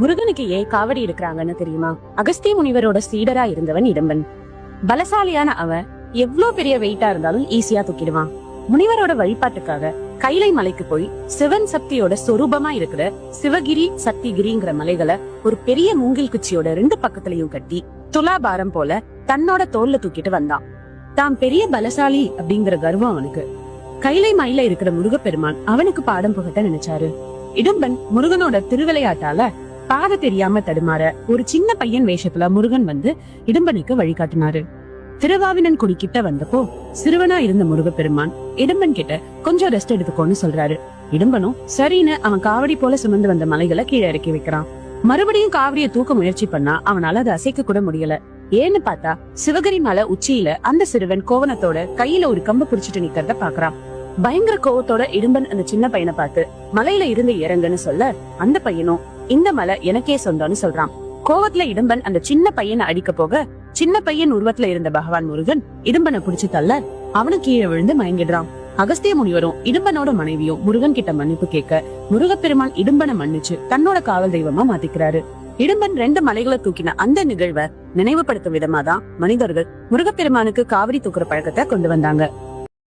முருகனுக்கு ஏன் காவடி எடுக்கிறாங்கன்னு தெரியுமா? அகஸ்திய முனிவரோட சீடரா இருந்தவன் இடும்பன். பலசாலியான அவன் எவ்வளவு பெரிய வெயிட்டா இருந்தாலும் ஈஸியா தூக்கிடுவான். முனிவரோட வழிபாட்டுக்காக கைலை மலைக்கு போய் சிவன் சக்தியோட சொரூபமா இருக்கிற சிவகிரி சக்திகிரிங்கிற மலைகளை ஒரு பெரிய மூங்கில் குச்சியோட 2 பக்கத்துலயும் கட்டி துலாபாரம் போல தன்னோட தோல்ல தூக்கிட்டு வந்தான். தான் பெரிய பலசாலி அப்படிங்கிற கர்வம் அவனுக்கு. கைலை மலையில இருக்கிற முருகப்பெருமான் அவனுக்கு பாடம் புகட்ட நினைச்சாரு. இடும்பன் முருகனோட திருவிளையாட்டால பாதை தெரியாம தடுமாற ஒரு சின்ன பையன் வேஷத்துல முருகன் வந்து இடும்பனுக்கு வழிகாட்டினாரு. திருவாவினன்குடி கிட்ட வந்தப்போ சிறுவனா இருந்த முருகப்பெருமான் இடும்பன் கிட்ட கொஞ்சம் ரெஸ்ட் எடுத்துக்கோன்னு சொல்றாரு. இடும்பனும் சரின்னு அவன் காவடி போல சுமந்து வந்த மலைகளை கீழே இறக்கி வைக்கிறான். மறுபடியும் காவடியை தூக்க முயற்சி பண்ணா அவனால அதை அசைக்க கூட முடியல. ஏன்னு பார்த்தா சிவகிரி மலை உச்சியில அந்த சிறுவன் கோவணத்தோட கையில ஒரு கம்பு புடிச்சிட்டு நிக்கிறத பாக்குறான். பயங்கர கோவத்தோட இடும்பன் அந்த சின்ன பையனை பார்த்து மலையில இருந்து இறங்குன்னு சொல்ல அந்த பையனும் இந்த மலை எனக்கே சொந்தம்னு சொல்றான். கோவத்துல இடும்பன் அந்த சின்ன பையனை அடிக்க போக சின்ன பையன் உருவத்துல இருந்த பகவான் முருகன் இடும்பனை புடிச்சு தள்ள அவனு கீழே விழுந்து மயங்கிடுறான். அகஸ்திய முனிவரும் இடும்பனோட மனைவியும் முருகன் கிட்ட மன்னிப்பு கேட்க முருகப்பெருமான் இடும்பனை மன்னிச்சு தன்னோட காவல் தெய்வமா மாத்திக்கிறாரு. இடும்பன் 2 மலைகளை தூக்கின அந்த நிகழ்வை நினைவுபடுத்தும் விதமா தான் மனிதர்கள் முருகப்பெருமானுக்கு காவடி தூக்குற பழக்கத்தை கொண்டு வந்தாங்க.